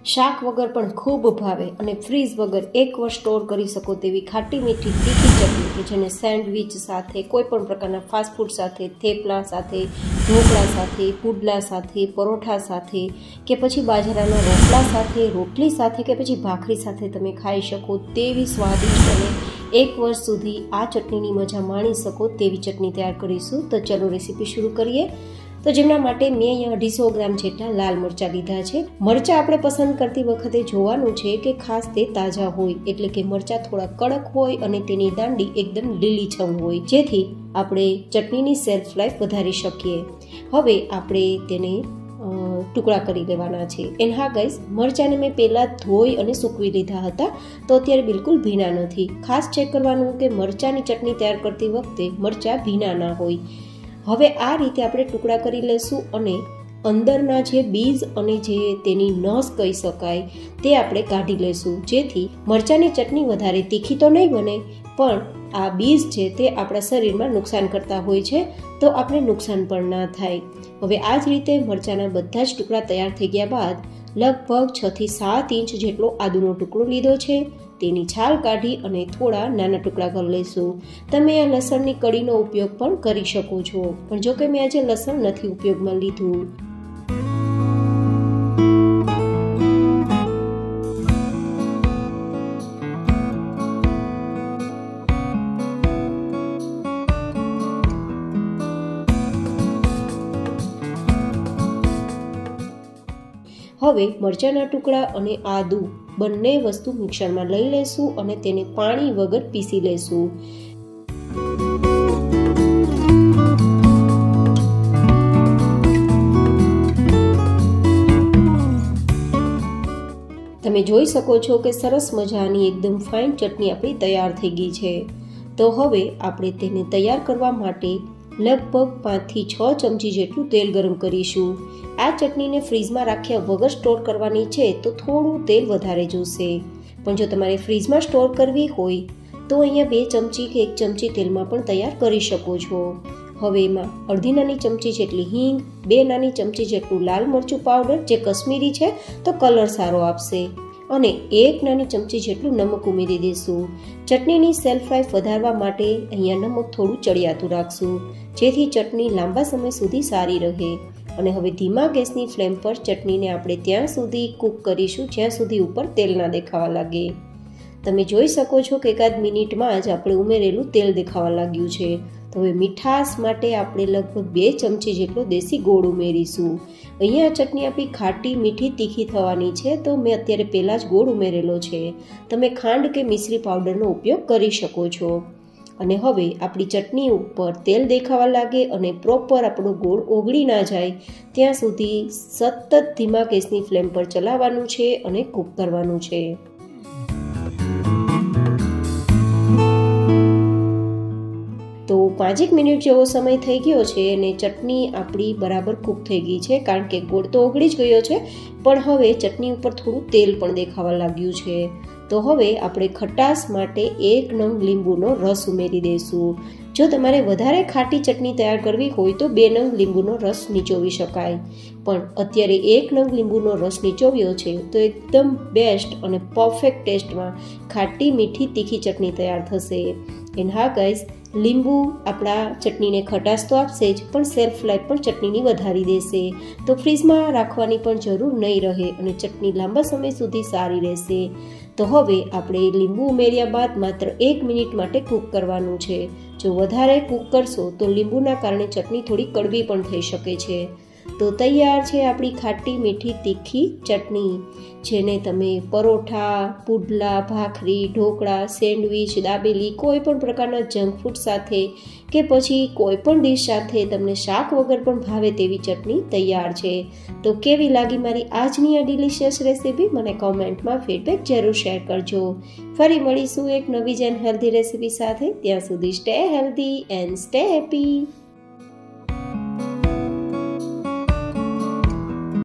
શાક વગર પણ ખૂબ ભાવે અને ફ્રીઝ વગર 1 વર્ષ સ્ટોર કરી શકો તેવી ખાટી મીઠી તીખી ચટણી કે જેને સેન્ડવિચ સાથે, કોઈ પણ પ્રકારના ફાસ્ટ ફૂડ સાથે, થેપલા સાથે, ઢોકળા સાથે, પુડલા સાથે, પરોઠા સાથે કે પછી બાજરાના રોટલા સાથે, રોટલી સાથે કે પછી ભાખરી સાથે તમે ખાઈ શકો તેવી સ્વાદિષ્ટ અને 1 વર્ષ સુધી આ ચટણીની મજા માણી શકો તેવી ચટણી તૈયાર કરીશું। તો ચલો રેસીપી શરૂ કરીએ। તો જેમના માટે મેં અહીંયા 250 ગ્રામ જેટલા લાલ મરચાં લીધા છે। મરચાં આપણે પસંદ કરતી વખતે જોવાનું છે કે ખાસ તે તાજા હોય, એટલે કે મરચાં થોડા કડક હોય અને તેની દાંડી એકદમ લીલીછમ હોય, જેથી આપણે ચટણીની શેલ્ફ લાઈફ વધારી શકીએ। હવે આપણે તેને ટુકડા કરી લેવાના છે। એન્ડ હા ગાઈઝ, મરચાંને મેં પહેલાં ધોઈ અને સૂકવી લીધા હતા, તો અત્યારે બિલકુલ ભીના નથી। ખાસ ચેક કરવાનું કે મરચાંની ચટણી તૈયાર કરતી વખતે મરચાં ભીના ના હોય। હવે આ રીતે આપણે ટુકડા કરી લેશું અને અંદરના જે બીજ અને જે તેની નસ કહી શકાય તે આપણે કાઢી લેશું, જેથી મરચાંની ચટણી વધારે તીખી તો નહીં બને, પણ આ બીજ છે તે આપણા શરીરમાં નુકસાન કરતા હોય છે, તો આપણે નુકસાન પણ ના થાય। હવે આ જ રીતે મરચાંના બધા જ ટુકડા તૈયાર થઈ ગયા બાદ લગભગ 6 થી 7 ઇંચ જેટલો આદુનો ટુકડો લીધો છે, તેની છાલ કાઢી અને થોડા નાના ટુકડા કરી લઈશું। તમે આ લસણની કળીનો ઉપયોગ પણ કરી શકો છો, પણ જો કે મેં આજે લસણ નથી ઉપયોગમાં લીધું। હવે મરચાંના ટુકડા અને આદુ બંને વસ્તુ મિક્સરમાં લઈ લેશું અને તેને પાણી વગર પીસી લેશું। તમે જોઈ શકો છો કે સરસ મજાની એકદમ ફાઇન ચટણી આપણી તૈયાર થઈ ગઈ છે। તો હવે આપણે તેને તૈયાર કરવા માટે લગભગ 5 થી 6 ચમચી જેટલું તેલ ગરમ કરીશું। આ ચટણીને ફ્રીઝમાં રાખ્યા વગર સ્ટોર કરવાની છે તો થોડું તેલ વધારે જોશે, પણ જો તમારે ફ્રીઝમાં સ્ટોર કરવી હોય તો અહીંયા 2 ચમચી કે 1 ચમચી તેલમાં પણ તૈયાર કરી શકો છો। હવે એમાં અડધી નાની ચમચી જેટલી હિંગ, 2 નાની ચમચી જેટલું લાલ મરચું પાવડર જે કશ્મીરી છે તો કલર સારો આપશે, અને 1 નાની ચમચી જેટલું નમક ઉમેરી દઈશું। ચટણીની શેલ્ફ લાઈફ વધારવા માટે અહીંયા નમક થોડું ચડિયાતું રાખશું, જેથી ચટણી લાંબા સમય સુધી સારી રહે। અને હવે ધીમા ગેસની ફ્લેમ પર ચટણીને આપણે ત્યાં સુધી કૂક કરીશું જ્યાં સુધી ઉપર તેલ ના દેખાવા લાગે। તમે જોઈ શકો છો કે એકાદ મિનિટમાં જ આપણે ઉમેરેલું તેલ દેખાવા લાગ્યું છે। તો હવે મીઠાશ માટે આપણે લગભગ 2 ચમચી જેટલો દેશી ગોળ ઉમેરીશું। અહીંયા ચટણી આપણી ખાટી મીઠી તીખી થવાની છે, તો મેં અત્યારે પહેલાં જ ગોળ ઉમેરેલો છે। તમે ખાંડ કે મિશ્રી પાવડરનો ઉપયોગ કરી શકો છો। અને હવે આપણી ચટણી ઉપર તેલ દેખાવા લાગે અને પ્રોપર આપણો ગોળ ઓગળી ના જાય ત્યાં સુધી સતત ધીમા ગેસની ફ્લેમ પર ચલાવવાનું છે અને કૂક કરવાનું છે। તો 5 મિનિટ જેવો સમય થઈ ગયો છે અને ચટણી આપણી બરાબર કૂક થઈ ગઈ છે, કારણ કે ગોળ તો ઓગળી જ ગયો છે, પણ હવે ચટણી ઉપર થોડું તેલ પણ દેખાવા લાગ્યું છે। તો હવે આપણે ખટાશ માટે 1 નંગ લીંબુનો રસ ઉમેરી દઈશું। જો તમારે વધારે ખાટી ચટણી તૈયાર કરવી હોય તો 2 નંગ લીંબુનો રસ નીચોવી શકાય, પણ અત્યારે 1 નંગ લીંબુનો રસ નીચોવ્યો છે તો એકદમ બેસ્ટ અને પરફેક્ટ ટેસ્ટમાં ખાટી મીઠી તીખી ચટણી તૈયાર થશે। એન્ડ હા ગાઈઝ, લીંબુ આપણા ચટણીને ખટાશ તો આપશે જ, પણ શેલ્ફ લાઈફ પણ ચટણીની વધારી દેશે, તો ફ્રીઝમાં રાખવાની પણ જરૂર નહીં રહે અને ચટણી લાંબા સમય સુધી સારી રહેશે। તો હવે આપણે લીંબુ ઉમેર્યા બાદ માત્ર 1 મિનિટ માટે કૂક કરવાનું છે। જો વધારે કૂક કરશો તો લીંબુના કારણે ચટણી થોડી કડવી પણ થઈ શકે છે। તો તૈયાર છે આપણી ખાટી મીઠી તીખી ચટણી, જેને તમે પરોઠા, પુડલા, ભાખરી, ઢોકળા, સેન્ડવિચ, દાબેલી, કોઈ પણ પ્રકારના જંક ફૂડ સાથે કે પછી કોઈ પણ ડીશ સાથે તમને શાક વગર પણ ભાવે તેવી ચટણી તૈયાર છે। તો કેવી લાગી મારી આજની આ ડિલિશિયસ રેસીપી? મને કોમેન્ટમાં ફીડબેક જરૂર શેર કરજો। ફરી મળીશું એક નવી જ હેલ્ધી રેસીપી સાથે। ત્યાં સુધી stay healthy and stay happy.